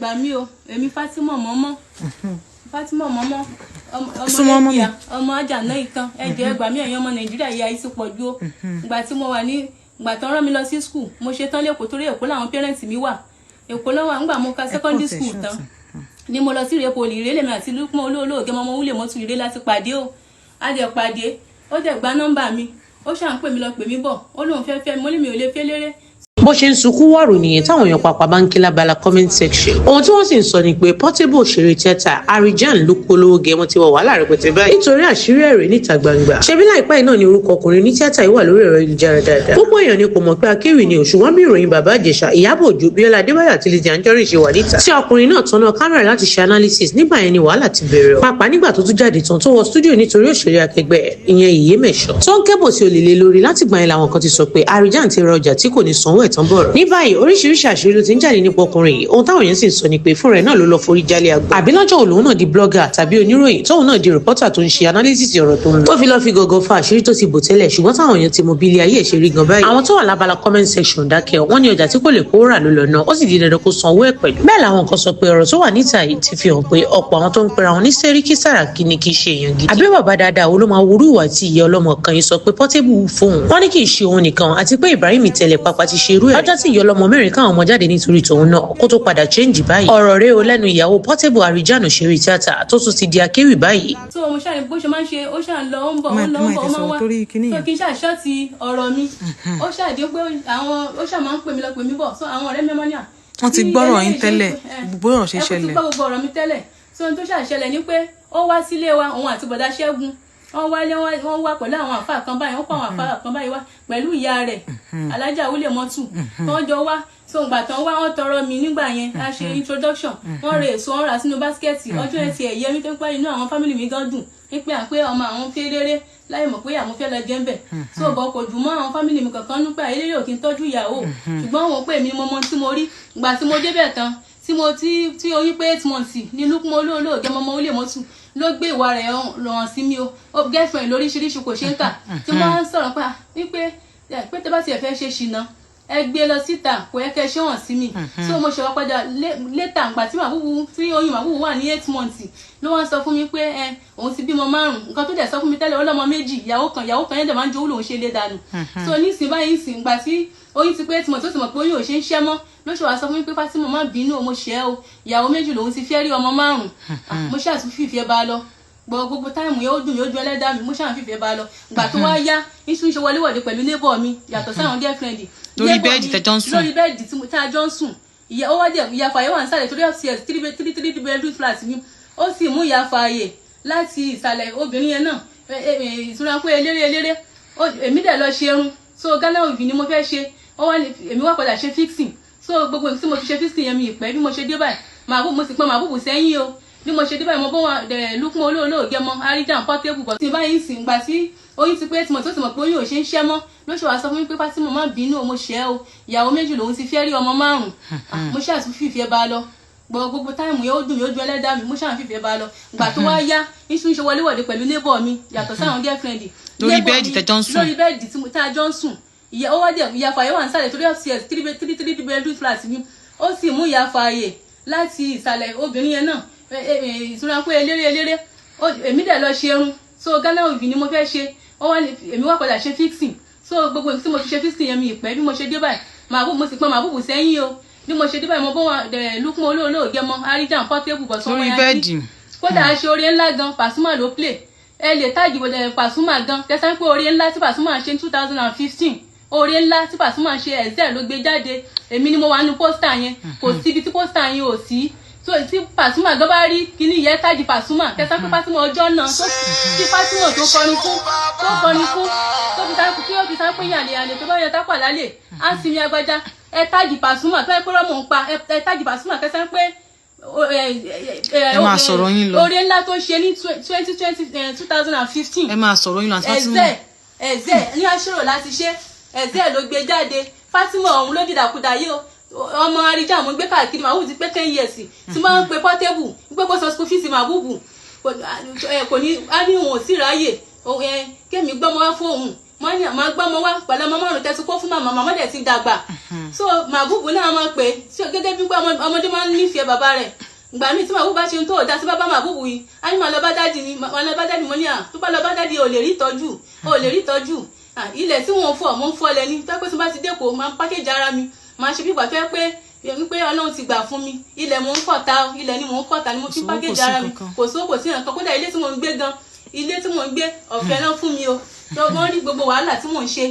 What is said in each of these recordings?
gbà mí o èmi Fatima mọ́mọ́ ọmọ Àjàná ìtàn ẹ jọ̀ọ́ ẹ gbà mí ẹ̀yin ọmọ Nàìjíríà ìyà yìí sì pọ̀ jù o ìgbà tí mo wà ní ìgbà tó rán mi lọ sí school mo ṣe tán lẹ́kọ̀ọ́ torí Èkó làwọn parents mi wà Èkó lọ́wọ́ nígbà mo ka secondary school tán ni mo lọ sí Ìrẹ́pọ̀lì Ìrẹ́lẹ̀mí àti Lúpọ̀ olóògé mọ́mọ́ wúlé mọ́tò Ìrẹ́ láti pàdé o a dẹ̀ pàdé ó dẹ̀ gba nọ́mbà mi ó ṣà ń pè mí lọ pè mí bọ̀ ó lóun fẹ́ fẹ́ mi mo ní mi ò lè fẹ́ léré. bó ṣe ń sunkún wọ̀rọ̀ nìyẹn táwọn èèyàn pàpà bá ń kí lábala comment section ohun tí wọ́n sì ń sọ ni pé Portable òṣèré tíátà Arijan ló polówó gẹmọ ti wọ wàhálà rẹpẹtẹ báyìí nítorí àṣírí ẹ̀rẹ̀ níta gbangba ṣebí láìpẹ́ yìí náà ni orúkọ ọkùnrin ní tíátà yìí wà lórí ẹ̀rọ ayélujára dáadáa púpọ̀ èèyàn ni kò mọ̀ pé akéwì ni òṣùwọ̀n bí ìròyìn bàbá Ìjẹ̀ṣà Ìyábọ̀ Òjó Bíọ́lá Adébáyọ̀ àti Lizzy Anjorin ṣe wà níta tí ọkùnrin náà tọ́nà kámẹ́rà láti ṣe analysis nígbà yẹn ni wàhálà ti bẹ̀rẹ̀ pàápàá nígbà tó tún jáde tán tó wọ studio nítorí òṣèré akẹgbẹ́ ìyẹn Ìyémẹ̀ṣọ́ tó ń kẹ́bọ̀ sí olèlé lórí láti gbà yẹn làwọn kan ti sọ pé Arijan ti ra ọjà tí kò ní sanwó ẹ̀tàn bọ̀rọ̀ ní báyìí oríṣiríṣi àṣírí ló ti ń jáde nípa ọkùnrin yìí ohun táwọn èèyàn sì ń sọ ni pé fúnra ẹ̀ náà ló lọ forí jálẹ̀ àgbà àbí lọ́jọ́ òun náà di blogger tàbí oníròyìn tóun náà di reporter tó ń ṣe analysis ọ̀rọ̀ tó ń lọ ó fi lọ fi gọgọ fa àṣírí tó ti bò tẹ́lẹ̀ ṣùgbọ́n táwọn èèyàn ti mọ bí ilé ayé ẹ̀ ṣe rí gan báyìí àwọn tó wà lábala comment section dákẹ́ wọ́n ní ọjà tí kò lè kó rà ló lọ náà ó sì di dandan kó sanwó ẹ̀ pẹ̀lú bẹ́ẹ̀ làwọn kan sọ pé ọ̀rọ̀ tó wà níta yìí ti fi hàn pé ọ̀pọ̀ àwọn tó ń pera wọn ní Sẹ́ríkì Sàràkí ni kì í ṣe èèyàn gidi àbí bàbá dáadáa wo ló máa wúrú ìwà tí ìyá ọlọ́mọ kan yìí sọ pé Portable fóun wọ́n ní kì í ṣe òun nìkan àti pé Ibrahim Tẹ̀lẹ̀ Pàpà ti ṣe irú ẹ̀ lọ́jọ́ tí ìyá ọlọ́mọ mẹ́rin káwọn ọmọ jáde nítorí tòun náà kó tó padà change báyìí ọ̀rọ̀ rẹ̀ o lẹ́nu ìyàwó Portable Arijan òṣèré tíátà tó tún ti di akéwì báyìí. tó mo ṣàní bó ṣe máa ń ṣe ó ṣà ń lọ ó ń bọ̀ ó ń lọ ó ń bọ̀ ó máa ń wá tó kí n ṣàṣọ́ọ̀tì ọ̀rọ̀ mi ó ṣàdé pé àwọn ó ṣà máa ń pè mí lọ pè mí bọ̀ so àwọn ọ̀rẹ́ mi mọ́ ní à. wọ́n ti gbọ́rọ̀ yín tẹ́lẹ̀ gbogbo ọ̀rọ̀ ṣe ṣẹlẹ̀. ẹ kò ti gbọ́ gbogbo ọ̀rọ̀ mi tẹ́lẹ̀ so ohun tó ṣàṣẹlẹ̀ ni pé ó wá sílé wa òun àti bọ̀dá Ṣẹ́gun wọ́n wá pẹ̀lú àwọn àfáà kan báyìí wọ́n kó àwọn àfáà kan báyìí wá pẹ̀lú ìyá rẹ̀ Alájà Wúlé Mọ́tù wọ́n jọ wá so ìgbà tán wá wọ́n tọrọ mi nígbà yẹn a ṣe introduction wọ́n rè èso wọ́n rà sínú báskẹ́ẹ̀tì ọjọ́ ẹtì ẹ̀yẹ mi tó ń pẹ́ inú àwọn fámìlì mi gan dùn pé àpé ọmọ àwọn fẹ́ rere láì mọ̀ pé àwọn fẹ́ lọ jẹ́ ń bẹ̀ so bọ̀ kò dùn mọ́ àwọn fámìlì mi kankan nípa eléré ò kí n tọ́jú ìyàwó ṣùgbọ́n wọn pè mí ni mo mọ tí mo rí ìgbà tí mo débẹ̀ tán tí oyún pé 8 months ní Lúpọ̀ olóògé mọ́mọ́ Wúlé Mọ́tù ló gbé ìwà rẹ̀ ràn sí mi o girlfriend lóríṣiríṣi kò ṣe ń kà tí wọ́n ń sọ̀rọ̀ pa wípé tẹ́ bá tiẹ̀ fẹ́ ṣe ṣìnà ẹ gbé lọ síta kò yẹ kẹ́ ṣe hàn sí mi so mo ṣe wá padà létà ńgbà tí oyún màbúbú wà ní 8 months ló wá sọ fún mi pé òun ti bímọ 5 nǹkan tó dẹ̀ sọ fún mi tẹ́lẹ̀ ọlọ́mọ 2 ìyàwó kan yẹn dẹ̀ máa ń jowú lòun ṣe lé dànù so nísìnyí báyìí sìn ìgbà tí oyún ti pé 8 months ó sì mọ̀ pé oyún ò ṣe ń ṣẹ́ mọ́ ló ṣe wá sọ fún mi pé Fatima má bínú o mo ṣe é o ìyàwó 2 lòun ti fẹ́ rí ọmọ 5 mo ṣàtúnfìfẹ́ bá lọ gbogbo táìmù yẹn ó dùn yóò ju ẹlẹ́dàá mi mo ṣáà fìfẹ́ bá lọ ìgbà tó wá yá iṣu ń ṣe wọléwọ̀de pẹ̀lú neighbor mi yàtọ̀ sáwọn girlfriend lórí bẹ́ẹ̀dì tẹ́jọ́ ń sùn lórí bẹ́ẹ̀dì tí a jọ ń sùn ìyá ó wá dé ìyá fàyè wà nísàlẹ̀ torí upstairs 3 bedroom flat mi ó sì mú ìyá fàyè láti ìsàlẹ̀ obìnrin yẹn náà ìtura pé eléré èmi dẹ̀ lọ ṣe irun so Ghana weaving ni mo fẹ́ ṣe èmi wá padà ṣe fixing so gbogbo tí mo fi ṣe fixing yẹn mi ìpẹ́ bí mo ṣe dé báyìí mo sì pọn màbúbù sẹ́yìn o bí mo ṣe dé báyìí mo bọ́ wọn Lúpọ̀ olóògé mọ́ Arijan Portable bọ̀ tí báyìí sì ń gbà sí oyún ti pé tí mo tó sì mọ̀ pé oyún ò ṣe ń ṣẹ́ mọ́ ló ṣe wá sọ fún mi pé Fatima má bínú o mo ṣe é o ìyàwó 2 lòun ti fẹ́ rí ọmọ 5 mo ṣàtúnfìfẹ́ bá lọ gbogbo táìmù yẹn ó dùn yóò ju ẹlẹ́dàá mi mo ṣàtúnfìfẹ́ bá lọ ìgbà tó wá yá iṣu ń ṣe wọléwọ̀de pẹ̀lú neighbor mi yàtọ̀ sáwọn girlfriend lórí bẹ́ẹ̀dì tẹ́jọ́ ń sùn lórí bẹ́ẹ̀dì tí a jọ ń sùn ó wá dé ìyá fàyè wà nísàlẹ̀ torí upstairs 3 bedroom flat mi ó sì mú ìyá fàyè láti ìsàlẹ̀ obìnrin yẹn náà ìtura pé eléré èmi dẹ̀ lọ ṣe irun so Ghana weaving ni mo fẹ́ ṣe èmi wá padà ṣe fixing so gbogbo tí mo fi ṣe fixing yẹn mi ìpẹ́ bí mo ṣe dé báyìí mo sì pọn màbúbù sẹ́yìn o bí mo ṣe dé báyìí mo bọ́ wọn Lúpọ̀ olóògé mọ́ Arijan Portable bọ̀ sọ́wọ́n yẹn kódà a ṣe oore ńlá gan Pasuma ló play ẹ lè táàgì Pasuma gan tẹ́sán pé oore ńlá tí Pasuma ṣe ní 2015 oore ńlá tí Pasuma ṣe ẹ̀zẹ̀ ló gbé jáde èmi ni mo wà nínú pósítà yẹn kò síbi tí pósítà yẹn ò sí so tí Pasuma gan bá rí kíní yẹn táàgì Pasuma tẹ́sán pé Pasuma ọjọ́ náà tí Pasuma tó kọrin fún tó fi ó fi sá pé yàlẹ̀ tó bá yẹ tápà lálẹ́ á sì mi agbájá ẹ táàgì Pasuma tó yẹ pé rọ́mọ̀ ń pa ẹ táàgì Pasuma tẹ́sán pé ẹ máa sọ̀rọ̀ yín lọ oore ńlá tó ṣe ní 2015 ẹ máa sọ̀rọ̀ yín lọ àti Fatima ẹ̀zẹ̀ ní aṣọ́rò láti ṣe ẹ̀zẹ̀ ló gbé jáde Fatima ọ̀hún ló dìdàkudà yìí ọmọ Arijan mo gbé káàkiri màbúbù ti pé 10 years tí wọ́n ń pe Portable pé kó sọ school fees màbúbù kò ní á ní òun ò sí ráyè kémi gbọ́mọ wá fóun wọ́n ní àmọ́ gbọ́mọ wá pẹ̀lú ọmọ márùn tẹ́tí kó fún màmá dẹ̀ ti dàgbà so màbúbù náà máa pè é gẹ́gẹ́ bí pé ọmọdé máa ń nífẹ̀ẹ́ bàbá rẹ̀ ìgbà míì tí màbúbù bá ṣe ń tó ọ̀dá sí bàbá màbúbù yìí á ní màá lọ bá dádì mo ní à tó bá lọ bá dádì ò lè rí ìtọ́jú ilẹ̀ tí wọ́n fọ̀ mo ń fọ́ lẹ́ni tó pé tí mo bá ti dẹ́kọ̀ máa ń pákéjì ara mi máa ṣe bí ìgbà tó yẹ pé Ọlọ́run ti gbà fún mi ilẹ̀ mò ń kọ̀ta ilẹ̀ ni mò ń kọ̀ta ni mo fi pákéjì ara mi kò sówó kò sí nǹkan kódà ilé tí mo ń gbé gan ilé tí mo ń gbé ọ̀fẹ́ náà fún mi o tó wọ́n rí gbogbo wàhálà tí mò ń ṣe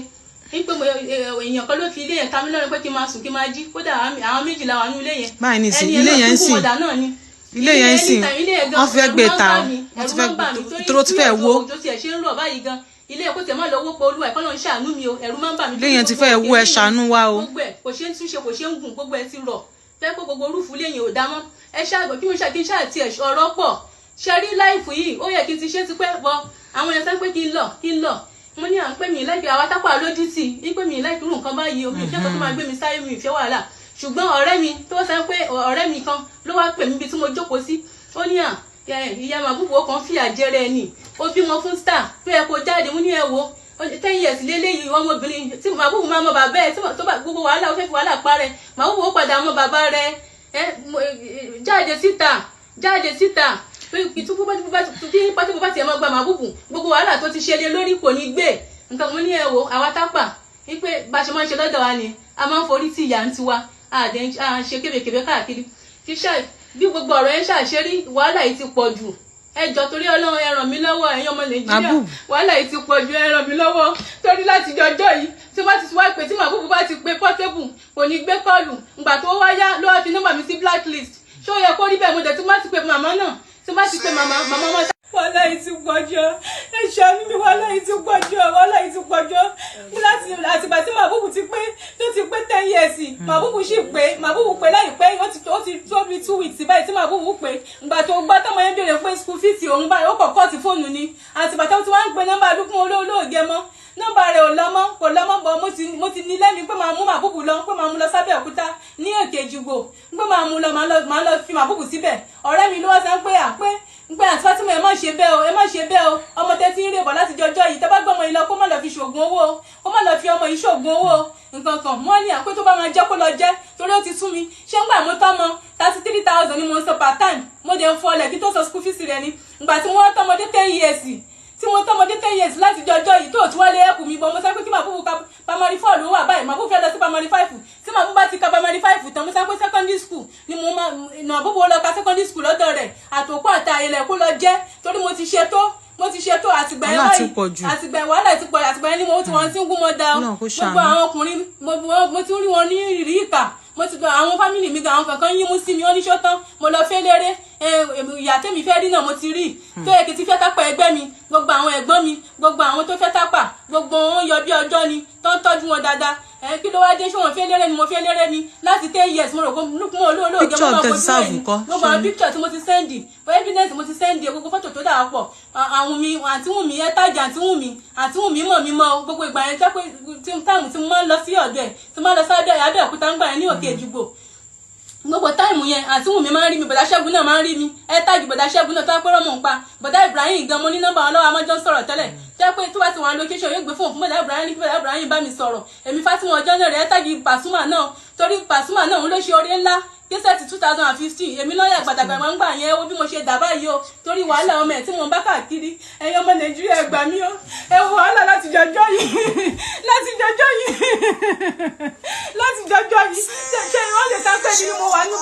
nípa èèyàn kan ló fi ilé yẹn ká mi lọ́rùn pé kí n máa sùn kí n máa jí kódà àwọn méjìlá wà nínú ilé yẹn báyìí nìsín ilé yẹn ń sìn ilé yẹn ń sìn wọ́n fẹ́ gbé ta wọ́n ti fẹ́ tó ti fẹ́ wó ilé ẹ̀kọ́ tẹ̀ máa lọ wó pé olúwa ẹ̀kọ́ náà ń ṣàánú mi o ẹ̀rù máa ń bà mí. ilé yẹn ti fẹ́ wó ẹ ṣàánú wa o. gbogbo ẹ̀ kò ṣe ń túnṣe kò ṣe ń gùn gbogbo ẹ̀ ti rọ̀ fẹ́ pé gbogbo rúùfù ilé yẹn ò dá mọ́ ẹ ṣáàgbọ̀ kí n ṣáà tiẹ̀ ọ̀rọ̀ pọ̀ ṣe rí láìfù yìí ó yẹ kí n ti ṣe ti pẹ́ bọ àwọn yẹn sọ pé kí n lọ mo ní à ń pè mí láìpẹ àwa tápà lójú tì í pè mí láìpẹ irú nǹkan báyìí omi ìfẹ́ kan tó máa gbé mi sáyé mi ìfẹ́ wàhálà ṣùgbọ́n ọ̀rẹ́ mi tó sọ pé ọ̀rẹ́ mi kan ló wá pè mí bí tí mo jókòó sí ó ní à ìyá màbúbù kan fìyà jẹrẹ ni ó bímọ fún star tó yẹ kó jáde mo ní ẹ wo 10 years lélẹ́yìí ọmọbìnrin tí màbúbù máa mọ bàbá ẹ tó bá gbogbo wàhálà ó fẹ́ fi wàhálà parẹ́ màbúbù ó padà mọ bàbá rẹ jáde síta tí pátí bó bá tiẹ̀ máa gba màbúbù gbogbo wàhálà tó ti ṣe lé lórí kò ní gbé nǹkan mo ní ẹ wo àwa tápà wípé bá a ṣe máa ń ṣe lọ́dọ̀ wa ni a máa ń forí tí ìyá ń tiwa à ń ṣe kébèkébé káàkiri kí ṣáà bí gbogbo ọ̀rọ̀ yẹn ṣàṣerí wàhálà yìí ti pọ̀ jù ẹ jọ̀ọ́ torí Ọlọ́run ẹ ràn mí lọ́wọ́ ẹ̀yin ọmọ Nàìjíríà wàhálà yìí ti pọ̀ jù ẹ ràn mí lọ́wọ́ torí láti jọjọ́ yìí tí wọ́n ti wá pé tí màbúbù bá ti pe Portable kò ní gbé kọ́ọ̀lù ìgbà tó wáyá ló wá fi nọ́mbà mi sí blacklist ṣó yẹ kó rí bẹ́ẹ̀ mo dẹ̀ tí wọ́n ti pe màmá náà tí wọ́n ti pe màmá wọn. wàhálà yìí ti pọ̀ jù ẹ ṣàánú mi wàhálà yìí ti pọ̀ jù láti àtìgbà tí màbúbù ti pé 10 years màbúbù sì pé màbúbù pé láìpẹ́ ó ti tó bí 2 weeks báyìí tí màbúbù pé ìgbà tó gbọ́ tọ́mọ yẹn béèrè pé school fees òun báyìí ó kọ̀ọ̀kọ́ ti fóònù ni àtìgbà tó ti wá ń pe nọ́mbà dúkùn olóògẹ mọ́ nọ́mbà rẹ̀ kò lọ́mọ́ bọ̀ mo ti ní lẹ́nu pé máa mú màbúbù lọ pé máa mú lọ sábẹ́ òkúta ní Èkè Èjìgbò pé máa mú lọ máa lọ fi màbúbù síbẹ̀ ọ̀rẹ́ mi ló wá sọ pé àti Fatima ẹ má ṣe bẹ́ẹ̀ o ọmọ tẹ́tí ń rè bọ̀ láti jọjọ́ yìí tẹ́ bá gbọ́mọ yìí lọ kó má lọ fi ṣoògùn owó kó má lọ fi ọmọ yìí ṣoògùn owó nǹkan kan mọ́ ní àpé tó bá máa jẹ́ kó lọ jẹ́ torí ó ti sú mi ṣé ń gbà mo tọ́mọ 33,000 ni mo ń sọ per time mo dẹ̀ ń fọlẹ̀ kí tó sọ school fees rẹ ni ìgbà tí wọ́n tọ́mọdé 10 years tí mo tọ́mọdé 10 years láti jọjọ́ yìí tó tún wá lé ẹ̀kú mi bọ̀ mo sọ pé kí màbúbù ka primary 4 ló wà báyìí màbúbù fẹ́ lọ sí primary 5 tí màbúbù bá ti ka primary 5 tán mo sọ pé secondary school ni mo máa màbúbù lọ ka secondary school lọ́dọ̀ rẹ̀ àtòkù àtàyẹlẹ̀ kó lọ jẹ́ torí mo ti ṣe tó àtìgbà yẹn báyìí àtìgbà wàhálà ti pọ̀ àtìgbà yẹn ni mo ti wọ́n ti ń gún mọ́ da gbogbo àwọn ọkùnrin mo ti rí wọn ní ìrírí ìkà mo ti gba àwọn fámìlì mi gan àwọn kankan yín mú sí mi ó ní ṣótán mo lọ fẹ́ léré ìyá tèmi fẹ́ rí náà mo ti rí tó yẹ kí ti fẹ́ tápà ẹgbẹ́ mi gbogbo àwọn ẹ̀gbọ́n mi gbogbo àwọn tó fẹ́ tápà gbogbo wọn yọ bí ọjọ́ ni tó ń tọ́jú wọn dáadáa kí ló wá dé ṣé wọn fẹ́ léré ni mo fẹ́ léré ni láti 10 years mo rò pé lùkùn olóògé mo máa kojú ẹ̀yìn gbogbo àwọn picture tí mo ti sẹ́ndì for evidence mo ti sẹ́ndì gbogbo fọ́tò tó dáa pọ̀ àwọn mi àǹtí Wùnmí ẹ́tàjà àǹtí Wùnmí mọ̀ mi mọ́ gbogbo ìgbà yẹn jẹ́ pé táìmù tí mo máa ń lọ sí ọ̀dọ̀ ẹ̀ tí mo máa ń lọ sí Abẹ́òkúta ń gbà yẹn ní Òkè Èjìgbò gbogbo táìmù yẹn àǹtí Wùnmí máa ń rí mi bọ̀dá Ṣẹ́gun náà máa ń rí mi ẹ́tàjì bọ̀dá Ṣẹ́gun náà tó wá pé rọ́mọ̀ ń pa bọ̀dá Ibrahim gan mo ní nọ́mbà wọn lọ́wọ́ amájọ́ sọ̀rọ̀ tẹ́lẹ̀ jẹ́ pé tó bá ti wọn location yóò gbé fún bọ̀dá Ibrahim bá mi sọ̀rọ̀ èmi Fatima ọjọ́ náà rẹ̀ ẹ́tàjì Pasuma náà torí Pasuma náà òun ló ṣe oore ńlá késẹ̀tì 2015 èmi lọ́ọ̀yà gbàdàgbà máa ń gbà yẹn ó bí mo ṣe dà báyìí o torí wàhálà ọmọ ẹ̀ tí mo ń bá káàkiri ẹ̀yin ọmọ Nàìjíríà ẹ gbà mí o ẹ wo wàhálà láti jọjọ́ yìí ṣe wọ́n lè sá pé mi ni mo wà ní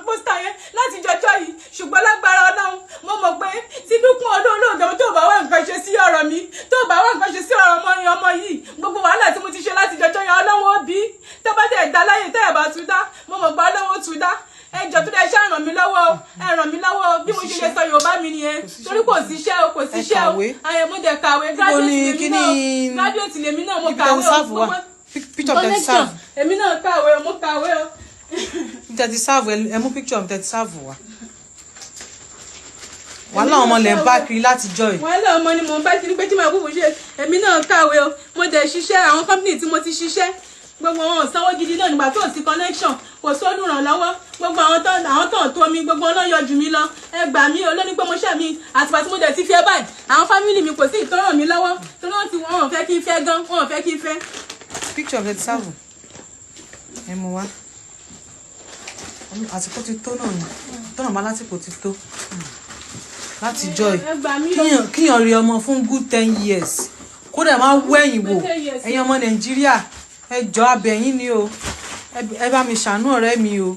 pósítà yẹn láti jọjọ́ yìí ṣùgbọ́n lágbára Ọlọ́run mo mọ̀ pé tí dúkùn olóògùn tó bá wà nǹkan ṣe sí ọ̀rọ̀ mi tó bá wà nǹkan ṣe sí ọ̀rọ̀ ọmọ yìí gbogbo wàhálà tí mo ti ṣe láti jọjọ́ yẹn Ọlọ́run ó bí tó bá dẹ̀ dá láyè tẹ́ ẹ̀ bá tún dá mo mọ̀ pé Ọlọ́run ó tún dá ẹ jọ̀ọ́ tó dẹ̀ ṣe ràn mí lọ́wọ́ bí mo ṣe lè sọ Yorùbá mi nìyẹn torí kò síṣẹ́ o ayé mo dẹ̀ kàwé graduate lèmi náà mo kàwé o picture of the serve èmi náà kàwé o mo kàwé o tẹ̀tí serve ẹ mú picture of tẹ̀tí serve wa wàhálà ọmọ lẹ ń bá kiri láti jọ ẹ. wàhálà ọmọ ni mò ń bá kiri pé tí màá bùbù ṣe èmi náà kàwé o mo dẹ̀ ṣiṣẹ́ àwọn company tí mo ti ṣiṣẹ́ gbogbo wọn ò sanwó gidi náà nígbà tó ò sí connection kò sólùrànlọ́wọ́ gbogbo àwọn tó tó mi gbogbo ọ̀nà yọjú mi lọ ẹ gbà mí o lóní pé mo ṣẹ̀ mi àtìpá tí mo dẹ̀ ti fẹ́ báyìí àwọn fámìlì mi kò sí ìtọ́ràn mi lọ́wọ́ tó náà tí wọ́n fẹ́ kí n fẹ́ gan wọ́n fẹ́ kí n fẹ́. picture of the serve ẹ mú wá àsìkò ti tó náà ni tọ́nà bá lásìkò ti tó láti joy kíyàn rí ọmọ fún good 10 years kódà máa wẹ̀yìn wò ẹ̀yin ọmọ Nàìjíríà ẹ jọ̀ọ́ abẹ̀yìn ni o ẹ bá mi ṣàánú ọ̀rẹ́ mi o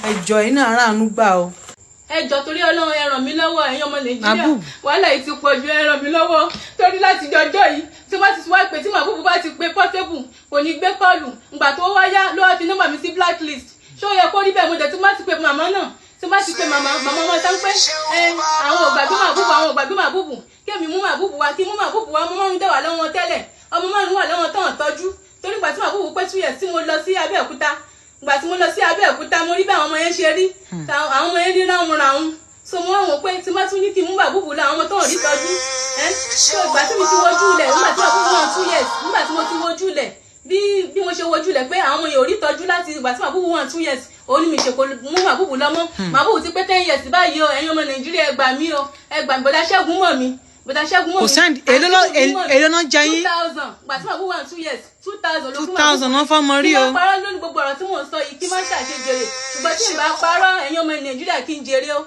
ẹ jọ̀ọ́ iná aráàánú gbà o. ẹ jọ̀ọ́ torí Ọlọ́run ẹ ràn mí lọ́wọ́ ẹ̀yin ọmọ Nàìjíríà wàhálà yìí ti pọ̀ jù ẹ ràn mí lọ́wọ́ torí láti jọjọ́ yìí tí wọ́n ti wá pé tí Màbúbù bá ti pe Portable kò ní gbé kọ́ọ̀lù ìgbà tó wáyá ló wá fi nọ́mbà mi sí blacklist ṣé ó yẹ kó rí bẹ́ẹ̀ mo dẹ̀ tí wọ́n ti pe màmá náà tí wọ́n ti pe màmá wọn tán pé àwọn ò gbàgbé Màbúbù àwọn ò gbàgbé Màbúbù kémi mú Màbúbù wá kí mú Màbúbù wá ọmọ márùn dẹ̀ wà lọ́wọ́ tẹ́lẹ̀ ọmọ márùn wà lọ́wọ́ tán tọ́jú torí ìgbà tí Màbúbù pé 2 years tí mo lọ sí Abẹ́òkúta ìgbà tí mo lọ sí Abẹ́òkúta mo rí bí àwọn ọmọ yẹn ṣe rí àwọn ọmọ yẹn rí ráhùn so mo wá wò pé tí má tún ní kí n mú Màbúbù la àwọn ọmọ tó ń rí tọ́jú so ìgbà tí mi ti wojú lẹ̀ nígbà tí Màbúbù wọn 2 years nígbà tí mo ti wojú lẹ̀ bí mo ṣe wojú lẹ̀ pé àwọn ọmọ yẹn ò rí tọ́jú láti ìgbà tí Màbúbù wọn 2 years òun ni mi ṣe kò mú Màbúbù lọ́mọ Màbúbù ti pé 10 years báyìí o ẹ̀yin ọmọ Nàìjíríà ẹ gbà mí o ẹ gbà Bọ̀dá Ṣẹ́gun mọ̀ mi Bọ̀dá Ṣẹ́gun mọ̀ mi. kò sẹ́ndì èló náà jẹ yín. 2000 gbà tí Màbúbù wọn 2 years 2000 ló fún Màbúbù. 2000 náà fọmọ rí o. kí n bá parọ́ lónìí gbogbo ọ̀rọ̀ tí mò ń sọ yìí kí má ṣàṣejèrè ṣùgbọ́n tí n bá parọ́ ẹ̀yin ọmọ Nàìjíríà kí n jèrè o.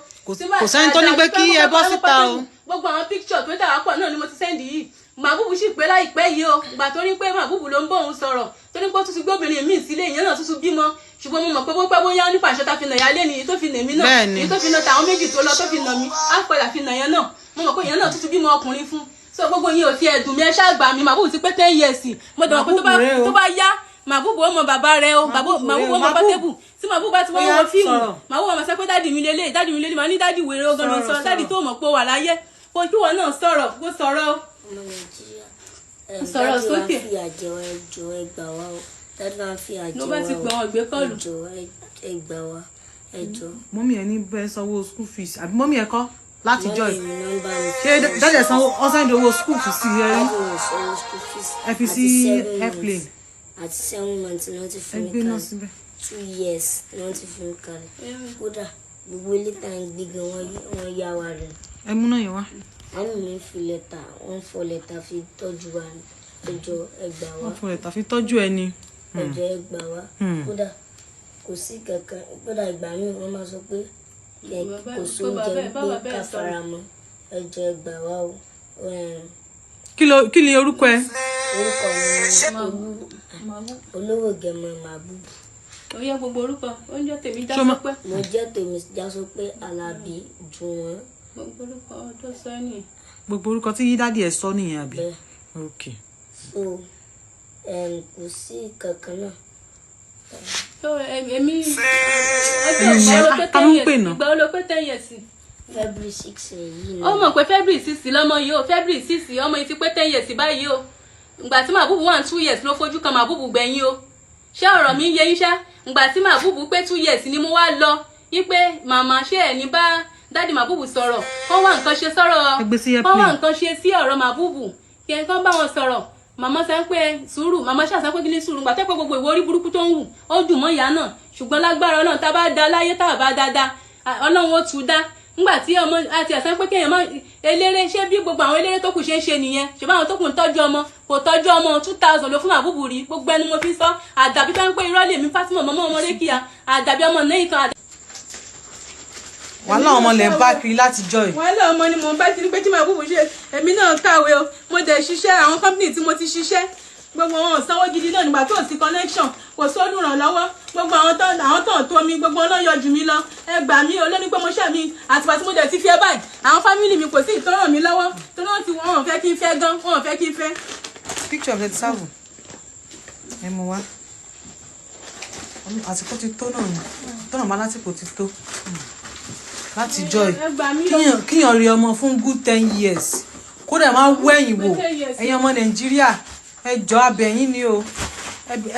kò sẹ́ni tó ní pé kí ẹ bọ́ síta o. gbogbo àwọn picture tó dà pọ̀ náà ni mo ti sẹ́ndì yìí Màbúbù sì pé láìpẹ́ yìí o gbà tó ní pé Màbúbù ló ń bọ̀ òun sọ̀rọ̀ tó ní pé ó tún ti gbóbìnrin míì sílé ìyẹn náà tún bímọ ṣùgbọ́n mo mọ̀ pé bó pẹ́ bóyá nípa àṣẹ ta fi nà yálé ni tó fi nà mí náà èyí tó fi nà tàwọn méjì tó lọ tó fi nà mí á padà fi nà yẹn náà mo mọ̀ pé ìyẹn náà tún bímọ ọkùnrin fún so gbogbo yín ò fi ẹ̀dùn mi ẹ ṣáàgbà mi Màbúbù ti pé 10 years mo dẹ̀ mọ̀ pé tó bá yá Màbúbù ọmọ bàbá rẹ o Màbúbù ọmọ Portable tí Màbúbù bá ti wọ́n wọ fíìmù Màbúbù ọmọ sọ pé dádì mi lélẹ̀ màá ní dádì wèrè ogan ló ń sọ dádì tó mọ̀ pé ó wà láyé kó kí wọn náà sọ̀rọ̀ kó sọ̀rọ̀ sọ̀rọ̀ sókè. ló bá ti pè wọn gbé kọ́ọ̀lù. mọ́mí ẹ ní bẹ́ẹ̀ sanwó school fees àbí mọ́mí ẹ kọ́ láti joy ṣé dájẹ́ sanwó ọ̀sán ìdòwò school fees sí ẹ rí ẹ fi sí airplane. àti 7 months ni wọ́n ti fún mi kalẹ̀ 2 years ni wọ́n ti fún mi kalẹ̀ kódà gbogbo ilé tá à ń gbé gan wọ́n yá wa rẹ̀. ẹ mú náà yẹn wá. àwọn mi fi lẹ́tà wọ́n fọ lẹ́tà fi tọ́jú wa ní ẹjọ́ ẹgbà wa. wọ́n fọ lẹ́tà fi tọ́jú ẹ ni. ẹjọ́ ẹgbà wa kódà kò sí kankan kódà ìgbà míì wọ́n máa sọ pé kò sóúnjẹ pé ká fara mọ́ ẹjọ́ ẹgbà wa o. kí ni orúkọ ẹ. orúkọ mi ni olówó gẹmọ Màbúbù. ó yẹ gbogbo orúkọ oúnjẹ tèmi já sọ pé. mo jẹ́ tèmi já sọ pé Alábí Jùwọ́n. gbogbo orúkọ ọdún sẹ́yìn. gbogbo orúkọ tí dádì ẹ sọ nìyẹn àbí. ok. so kò sí kankan náà. so èmi ìgbà wo ló pé 10 years. February 6 yìí. ó mọ̀ pé February 6 lọ́mọ yìí o February 6 ọmọ yìí ti pé 10 years báyìí o ìgbà tí Màbúbù wà 2 years ló fojú kan Màbúbù gbẹ̀yìn o ṣé ọ̀rọ̀ mi yé yín ṣá ìgbà tí Màbúbù pé 2 years ni mo wá lọ yí pé màmá ṣé ẹ̀ ní bá dádì Màbúbù sọ̀rọ̀ wọ́n wá nǹkan ṣe sí ọ̀rọ̀ Màbúbù kí ẹ̀ kán bá wọn sọ̀rọ̀ màmá sọ pé sùúrù màmá ṣàṣà pé kí ní sùúrù gbà tẹ́ pé gbogbo ìwọ orí burúkú tó ń wù ó dùn mọ́ ìyá náà ṣùgbọ́n lágbára Ọlọ́run tá a bá da láyé tá a bá dáadáa Ọlọ́run ó tù dá ngbà tí ọmọ àti ẹ̀sán pé kéèyàn máa eléré ṣé bí gbogbo àwọn eléré tó kù ṣe ń ṣe nìyẹn ṣùgbọ́n àwọn tó kù ń tọ́jú ọmọ kò tọ́jú ọmọ 2000 ló fún Màbúbù rí gbogbo ẹnu mo fi sọ àdàbí tó ń pé irọ́ lèmi Fátímọ̀ mọ́mọ́ ọmọ rékìá àdàbí ọmọ náà kan. wàhálà ọmọ lẹ ń bá kiri láti joy. wàhálà ọmọ ni mò ń bá kiri pé tí Màbúbù ṣe èmi náà kàwé o mo dẹ̀ ṣiṣẹ́ àwọn company tí mo ti ṣiṣẹ́ gbogbo wọn ò sanwó gidi náà nígbà tó sí connection kò sólùrànlọ́wọ́ gbogbo àwọn tó tó mi gbogbo ọ̀nà yọjú mi lọ ẹ gbà mí o lóní pé mo ṣẹ̀ mi àtìpá tí mo dẹ̀ ti fẹ́ báyìí àwọn fámìlì mi kò sí ìtọ́ràn mi lọ́wọ́ tó náà tí wọ́n fẹ́ kí n fẹ́ gan wọ́n fẹ́ kí n fẹ́. picture of the serve ẹ mú wá àsìkò ti tó náà ni tọ́nà bá lásìkò ti tó láti joy kíyàn rí ọmọ fún good 10 years kódà máa wẹ̀yìn wò ẹ̀yin ọmọ Nàìjíríà ẹ jọ̀ọ́ abẹ̀yìn ni o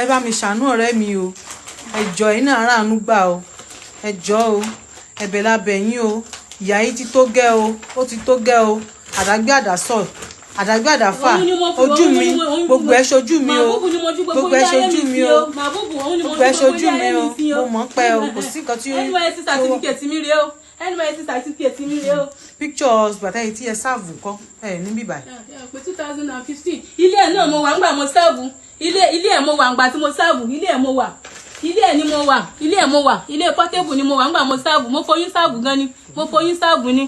ẹ bá mi ṣàánú ọ̀rẹ́ mi o ẹ jọ̀ọ́ iná aráàánú gbà o ẹ jọ̀ọ́ o ẹ̀bẹ̀ lábẹ̀yìn o ìyá yìí ti tó gẹ́ o ó ti tó gẹ́ o àdágbé àdásọ àdàgbé àdàfà ojú mi gbogbo ẹ ṣojú mi o gbogbo ẹ ṣojú mi o gbogbo ẹ ṣojú mi o mo mọ̀ pé o kò sí nǹkan tí ó NYSC certificate mi rèé o NYSC certificate mi rèé o. pictures bàtà yìí tí ẹ sáàbù kọ ẹ níbí báyìí. pé 2015 ilé ẹ̀ náà mo wà ńgbà mo sáàbù ilé ẹ̀ mo wà ńgbà tí mo sáàbù ilé ẹ̀ mo wà ilé ẹ̀ ni mo wà ilé ẹ̀ mo wà ilé Portable ni mo wà ńgbà mo sáàbù mo foyún sáàbù gan ni mo foyún sáàbù ni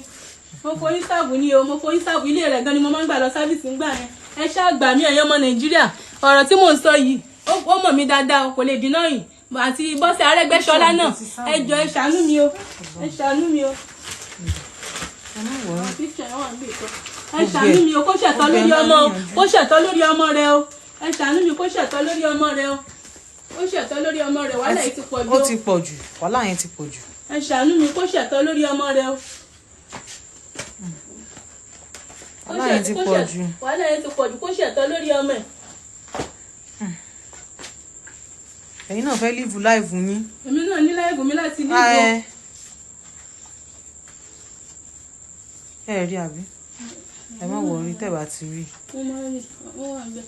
mo foyún sáàbù ni o mo foyún sáàbù ilé rẹ̀ gan ni mo máa ń gbà lọ sáfíìsì ńgbà yẹn ẹ ṣáà gbà mí ẹ̀yin ọmọ Nàìjíríà ọ̀rọ̀ tí mò ń sọ yìí ó mọ̀ mí dáadáa o kò lè dínà yìí àti Bọ́sẹ̀ Arẹ́gbẹ́ṣọlá náà ẹ jọ̀ọ́ ẹ ṣàánú mi o ẹ ṣàánú mi o ẹ ṣàánú mi o kó ṣẹ̀tọ́ lórí ọmọ o kó ṣẹ̀tọ́ lórí ọmọ rẹ o ẹ ṣàánú mi kó ṣẹ̀tọ́ lórí ọmọ rẹ o ó ṣẹ̀tọ́ lórí ọmọ rẹ wàhálà yìí ti pọ̀ jù ó ti pọ̀ jù wàhálà yẹn ti pọ̀ jù. ẹ ṣàánú mi kó ṣẹ̀tọ́ lórí ọmọ rẹ o. wàhálà yẹn ti pọ̀ jù. wàhálà yẹn ti pọ̀ jù kó ṣẹ̀tọ́ lórí ọmọ ẹ̀. ẹ̀yin náà fẹ́ líìfù láìfù yín. èmi náà ní láìfù mi láti líìfù. ẹ rí àbí ẹ má wọrí tẹ́ bá ti rí. wọ́n máa ń rí wọ́n wà bẹ́ẹ̀.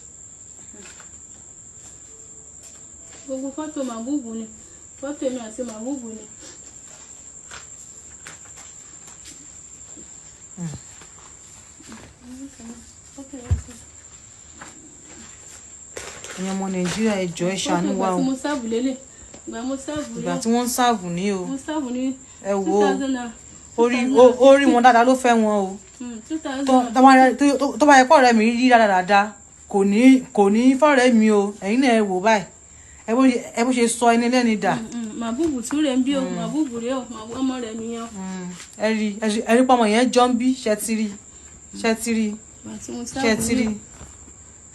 gbogbo fọ́tò màbúbù ni fọ́tò èmi àti màbúbù ni. ẹ̀yin ọmọ Nàìjíríà ẹ jọ̀ọ́ ẹ ṣàánú wa o. ìgbà tí mo sáàbù lélẹ̀ ìgbà tí wọ́n ń sáàbù ní o. mo sáàbù ní ẹ wo orí wọn dáadáa ló fẹ́ wọn o. tó bá yẹ kọ́ ọ̀rẹ́ mi rí dáadáa kò ní fọ́ọ̀rẹ́ mi o ẹ̀yin náà ẹ wò báyìí ẹ bó ṣe sọ ẹni lẹ́ni dà. màbúbù tún rẹ̀ ń bí o màbúbù rẹ̀ o ọmọ rẹ̀ nìyẹn o. ẹ rí pọ́mọ yẹn jọ ń bí ṣẹ́tìrì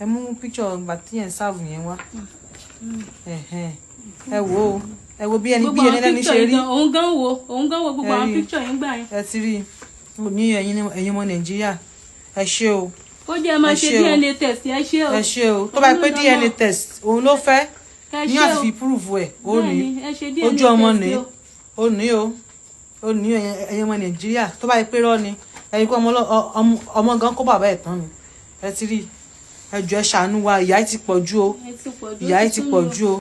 ẹ mú píkṣọ ìgbà tí yẹn sáàbù yẹn wá ẹ wo bí ẹni lẹ́ni ṣe rí. òun gan wo gbogbo àwọn píkṣọ yẹn gbà yẹn. ẹ ti rí ní ẹ̀yin ọmọ Nàìjíríà ẹ ṣé o. ó jẹ́ máa ṣe DNA test ẹ ṣé o. ẹ ṣé o tó bá yẹ pé DNA test òun ló fẹ́ ní àfi púrúfù ẹ̀ ó ní ojú ọmọ ní ó ní ẹ̀yin ọmọ Nàìjíríà tó bá yẹ pé rọ́ ni ẹ̀yin kó ọmọ gan kó bàbá ẹ̀ tán ni ẹ ti rí ẹ jọ̀ọ́ ẹ ṣàánú wa ìyà yìí ti pọ̀ jù o ìyà yìí ti pọ̀ jù o.